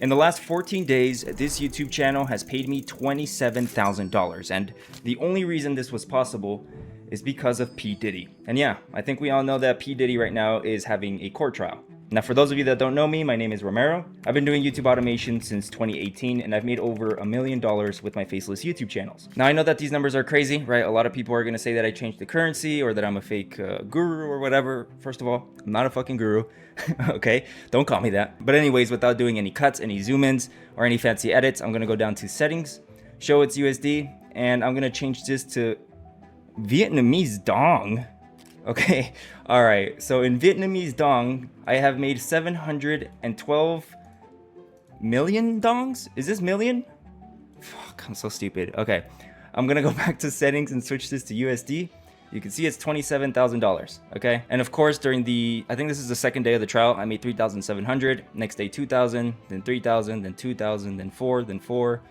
In the last 14 days, this YouTube channel has paid me $27,000, and the only reason this was possible is because of P. Diddy. And yeah, I think we all know that P. Diddy right now is having a court trial. Now, for those of you that don't know me, my name is Romayroh. I've been doing YouTube automation since 2018, and I've made over $1 million with my Faceless YouTube channels. Now, I know that these numbers are crazy, right? A lot of people are going to say that I changed the currency or that I'm a fake guru or whatever. First of all, I'm not a fucking guru, okay? Don't call me that. But anyways, without doing any cuts, any zoom-ins, or any fancy edits, I'm going to go down to settings, show its USD, and I'm going to change this to Vietnamese dong. Okay, all right, so in Vietnamese dong, I have made 712 million dongs? Is this million? Fuck, I'm so stupid. Okay, I'm gonna go back to settings and switch this to USD. You can see it's $27,000, okay? And of course, during I think this is the second day of the trial, I made 3,700, next day 2,000, then 3,000, then 2,000, then 4, then 4.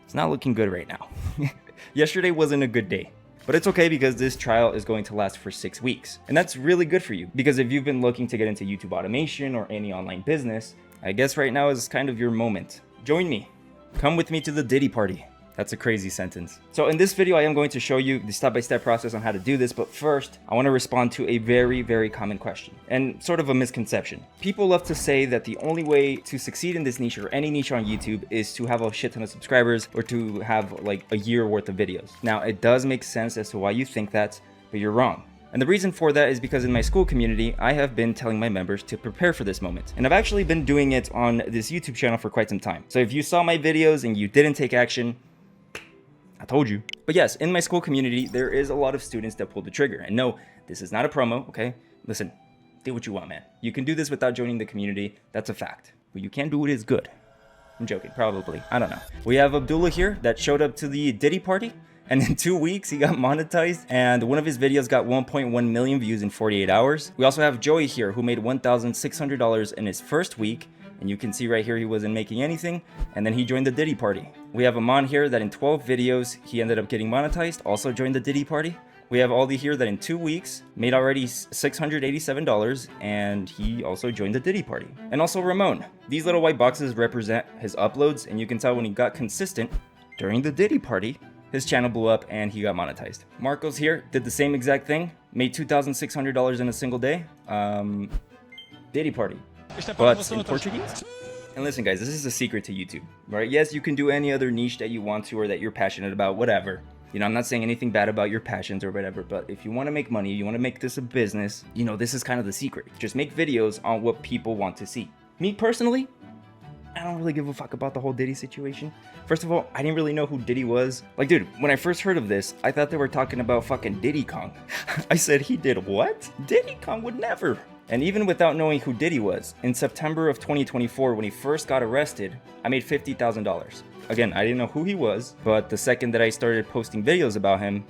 It's not looking good right now. Yesterday wasn't a good day. But it's okay because this trial is going to last for 6 weeks. And that's really good for you because if you've been looking to get into YouTube automation or any online business, I guess right now is kind of your moment. Join me. Come with me to the Diddy party. That's a crazy sentence. So in this video, I am going to show you the step-by-step process on how to do this. But first, I want to respond to a very, very common question and sort of a misconception. People love to say that the only way to succeed in this niche or any niche on YouTube is to have a shit ton of subscribers or to have like a year worth of videos. Now, it does make sense as to why you think that, but you're wrong. And the reason for that is because in my school community, I have been telling my members to prepare for this moment. And I've actually been doing it on this YouTube channel for quite some time. So if you saw my videos and you didn't take action, I told you. But yes, in my school community, there is a lot of students that pull the trigger. And no, this is not a promo, okay? Listen, do what you want, man. You can do this without joining the community. That's a fact. But you can't do it as good. I'm joking, probably. I don't know. We have Abdullah here that showed up to the Diddy party. And in 2 weeks, he got monetized. And one of his videos got 1.1 million views in 48 hours. We also have Joey here who made $1,600 in his first week. And you can see right here, he wasn't making anything. And then he joined the Diddy party. We have Aman here that in 12 videos, he ended up getting monetized, also joined the Diddy party. We have Aldi here that in 2 weeks made already $687 and he also joined the Diddy party. And also Ramon. These little white boxes represent his uploads and you can tell when he got consistent during the Diddy party, his channel blew up and he got monetized. Marcos here did the same exact thing, made $2,600 in a single day. Diddy party. But in Portuguese? And listen guys, this is a secret to YouTube, right? Yes, you can do any other niche that you want to or that you're passionate about, whatever. You know, I'm not saying anything bad about your passions or whatever, but if you want to make money, you want to make this a business, you know, this is kind of the secret. Just make videos on what people want to see. Me personally, I don't really give a fuck about the whole Diddy situation. First of all, I didn't really know who Diddy was. Like, dude, when I first heard of this, I thought they were talking about fucking Diddy Kong. I said, he did what? Diddy Kong would never. And even without knowing who Diddy was, in September of 2024, when he first got arrested, I made $50,000. Again, I didn't know who he was, but the second that I started posting videos about him,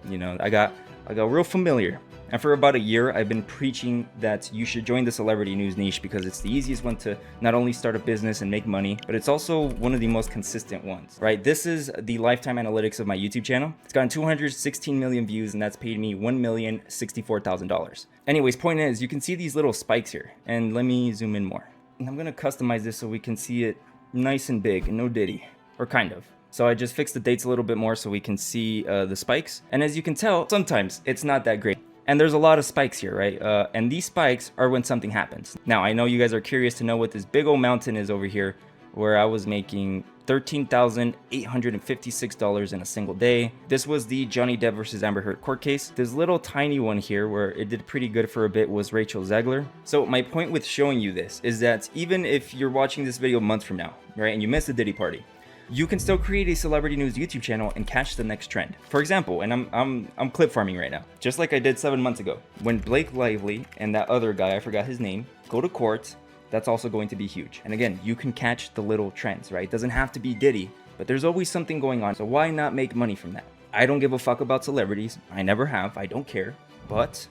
you know, I got real familiar. And for about a year, I've been preaching that you should join the celebrity news niche because it's the easiest one to not only start a business and make money, but it's also one of the most consistent ones, right? This is the lifetime analytics of my YouTube channel. It's gotten 216 million views and that's paid me $1,064,000. Anyways, point is, you can see these little spikes here. And let me zoom in more. And I'm gonna customize this so we can see it nice and big and no Diddy, or kind of. So I just fixed the dates a little bit more so we can see the spikes. And as you can tell, sometimes it's not that great. And there's a lot of spikes here, right? And these spikes are when something happens. Now, I know you guys are curious to know what this big old mountain is over here, where I was making $13,856 in a single day. This was the Johnny Depp versus Amber Heard court case. This little tiny one here where it did pretty good for a bit was Rachel Zegler. So my point with showing you this is that even if you're watching this video months from now, right, and you missed the Diddy party, you can still create a celebrity news YouTube channel and catch the next trend. For example, and I'm clip farming right now, just like I did 7 months ago. When Blake Lively and that other guy, I forgot his name, go to court, that's also going to be huge. And again, you can catch the little trends, right? It doesn't have to be Diddy, but there's always something going on. So why not make money from that? I don't give a fuck about celebrities. I never have, I don't care, but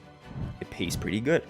it pays pretty good.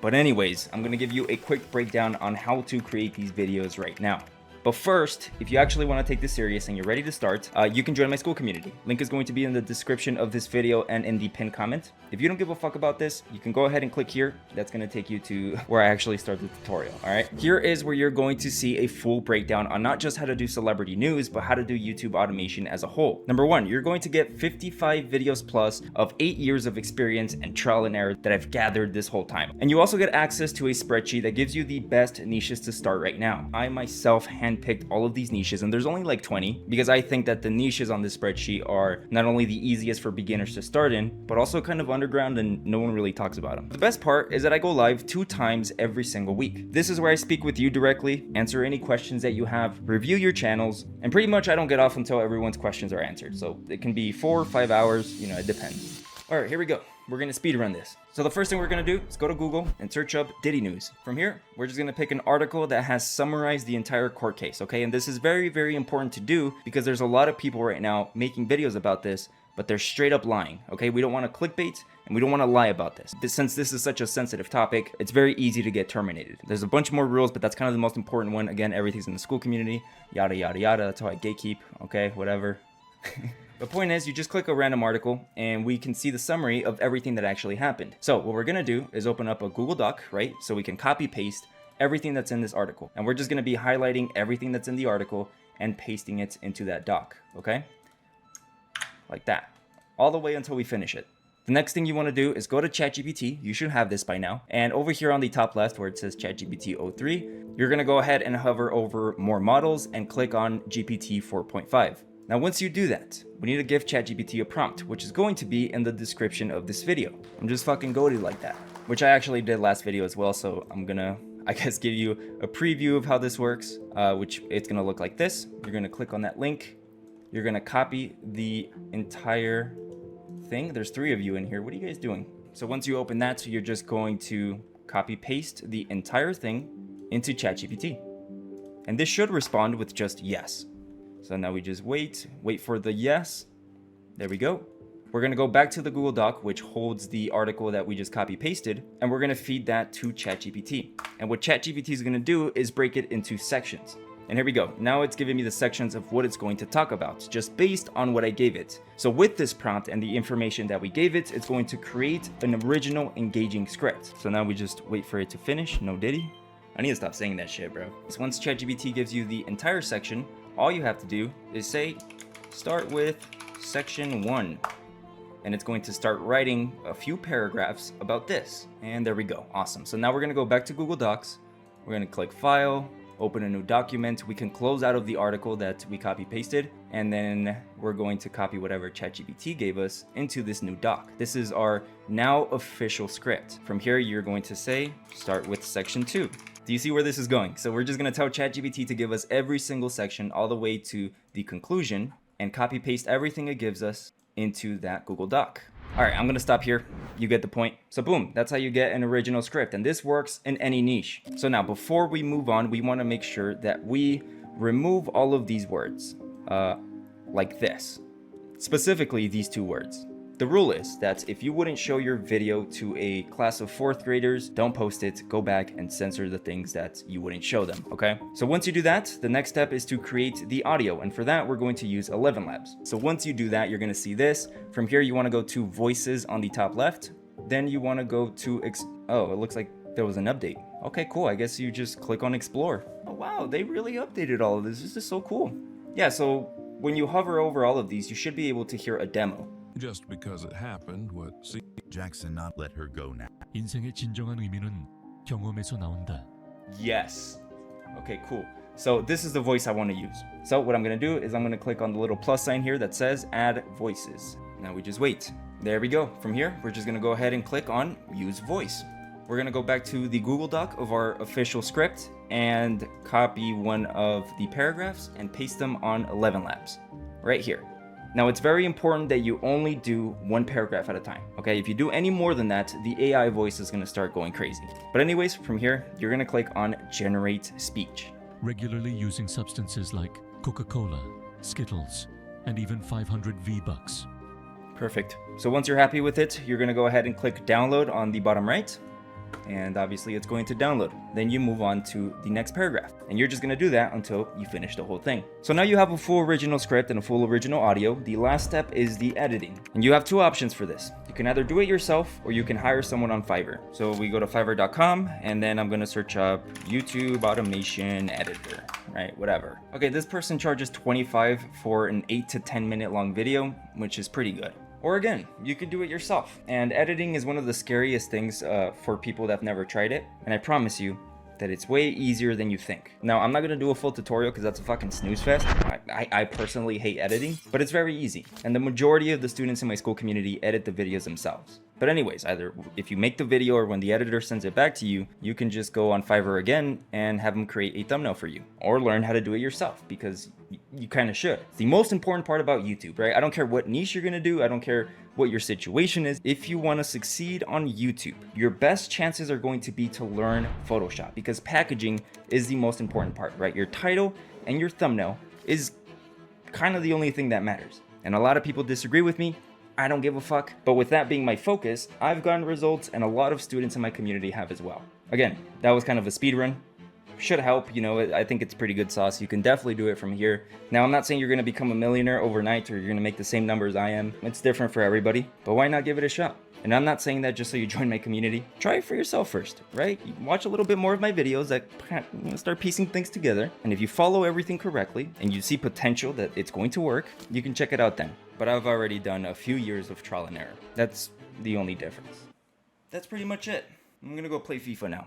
But anyways, I'm gonna give you a quick breakdown on how to create these videos right now. But first, if you actually want to take this serious and you're ready to start, you can join my school community. Link is going to be in the description of this video and in the pinned comment. If you don't give a fuck about this, you can go ahead and click here. That's going to take you to where I actually start the tutorial. All right. Here is where you're going to see a full breakdown on not just how to do celebrity news, but how to do YouTube automation as a whole. Number one, you're going to get 55 videos plus of 8 years of experience and trial and error that I've gathered this whole time. And you also get access to a spreadsheet that gives you the best niches to start right now. I myself handpicked all of these niches, and there's only like 20 because I think that the niches on this spreadsheet are not only the easiest for beginners to start in, but also kind of underground and no one really talks about them. The best part is that I go live 2 times every single week. This is where I speak with you directly, answer any questions that you have, review your channels, and pretty much I don't get off until everyone's questions are answered. So it can be 4 or 5 hours, you know, it depends. All right, here we go. We're gonna speed run this. So the first thing we're gonna do is go to Google and search up Diddy News. From here, we're just gonna pick an article that has summarized the entire court case, okay? And this is very, very important to do because there's a lot of people right now making videos about this, but they're straight up lying, okay? We don't wanna clickbait and we don't wanna lie about this. Since this is such a sensitive topic, it's very easy to get terminated. There's a bunch more rules, but that's kind of the most important one. Again, everything's in the school community, yada, yada, yada. That's how I gatekeep, okay? Whatever. The point is, you just click a random article and we can see the summary of everything that actually happened. So what we're gonna do is open up a Google Doc, right? So we can copy paste everything that's in this article. And we're just gonna be highlighting everything that's in the article and pasting it into that doc, okay? Like that, all the way until we finish it. The next thing you wanna do is go to ChatGPT, you should have this by now. And over here on the top left where it says ChatGPT 03, you're gonna go ahead and hover over more models and click on GPT 4.5. Now, once you do that, we need to give ChatGPT a prompt, which is going to be in the description of this video. I'm just fucking goated like that, which I actually did last video as well. So I'm gonna, I guess, give you a preview of how this works, which it's gonna look like this. You're gonna click on that link. You're gonna copy the entire thing. There's 3 of you in here. What are you guys doing? So once you open that, you're just going to copy paste the entire thing into ChatGPT. And this should respond with just yes. So now we just wait for the yes. There we go. We're gonna go back to the Google Doc, which holds the article that we just copy pasted, and we're gonna feed that to ChatGPT. And what ChatGPT is gonna do is break it into sections. And here we go. Now it's giving me the sections of what it's going to talk about, just based on what I gave it. So with this prompt and the information that we gave it, it's going to create an original engaging script. So now we just wait for it to finish. No Diddy. I need to stop saying that shit, bro. So once ChatGPT gives you the entire section, all you have to do is say, start with section 1. And it's going to start writing a few paragraphs about this. And there we go. Awesome. So now we're going to go back to Google Docs. We're going to click File, open a new document. We can close out of the article that we copy pasted. And then we're going to copy whatever ChatGPT gave us into this new doc. This is our now official script. From here, you're going to say, start with section 2. Do you see where this is going? So we're just gonna tell ChatGPT to give us every single section all the way to the conclusion and copy paste everything it gives us into that Google Doc. All right, I'm gonna stop here. You get the point. So boom, that's how you get an original script. And this works in any niche. So now before we move on, we wanna make sure that we remove all of these words like this, specifically these 2 words. The rule is that if you wouldn't show your video to a class of 4th graders, don't post it, go back and censor the things that you wouldn't show them, okay? So once you do that, the next step is to create the audio, and for that, we're going to use 11 Labs. So once you do that, you're gonna see this. From here, you wanna go to Voices on the top left, then you wanna go to, oh, it looks like there was an update. Okay, cool, I guess you just click on Explore. Oh wow, they really updated all of this. This is so cool. Yeah, so when you hover over all of these, you should be able to hear a demo. Just because it happened, what Jackson not let her go now. 인생의 진정한 의미는 경험에서 나온다. Yes. Okay, cool. So this is the voice I want to use. So what I'm going to do is I'm going to click on the little plus sign here that says add voices. Now we just wait. There we go. From here, we're just going to go ahead and click on use voice. We're going to go back to the Google Doc of our official script and copy one of the paragraphs and paste them on 11 Labs right here. Now, it's very important that you only do 1 paragraph at a time, okay? If you do any more than that, the AI voice is gonna start going crazy. But anyways, from here, you're gonna click on Generate Speech. Regularly using substances like Coca-Cola, Skittles, and even 500 V-Bucks. Perfect. So once you're happy with it, you're gonna go ahead and click Download on the bottom right. and obviously it's going to download. Then you move on to the next paragraph, and you're just going to do that until you finish the whole thing. So now you have a full original script and a full original audio. The last step is the editing, and you have two options for this. You can either do it yourself or you can hire someone on Fiverr. So we go to fiverr.com, and then I'm going to search up YouTube automation editor, right? Whatever. Okay, this person charges $25 for an 8 to 10 minute long video, which is pretty good. Or again, you could do it yourself. And editing is one of the scariest things for people that have never tried it. And I promise you that it's way easier than you think. Now, I'm not gonna do a full tutorial because that's a fucking snooze fest. I personally hate editing, but it's very easy. And the majority of the students in my school community edit the videos themselves. But anyways, either if you make the video or when the editor sends it back to you, you can just go on Fiverr again and have them create a thumbnail for you. Or learn how to do it yourself, because you kind of should. It's the most important part about YouTube, right? I don't care what niche you're gonna do. I don't care what your situation is. If you wanna succeed on YouTube, your best chances are going to be to learn Photoshop, because packaging is the most important part, right? Your title and your thumbnail is kind of the only thing that matters. And a lot of people disagree with me. I don't give a fuck. But with that being my focus, I've gotten results, and a lot of students in my community have as well. Again, that was kind of a speed run. Should help, you know, I think it's pretty good sauce. You can definitely do it from here. Now, I'm not saying you're gonna become a millionaire overnight or you're gonna make the same numbers I am. It's different for everybody, but why not give it a shot? And I'm not saying that just so you join my community. Try it for yourself first, right? You watch a little bit more of my videos that start piecing things together. And if you follow everything correctly and you see potential that it's going to work, you can check it out then. But I've already done a few years of trial and error. That's the only difference. That's pretty much it. I'm gonna go play FIFA now.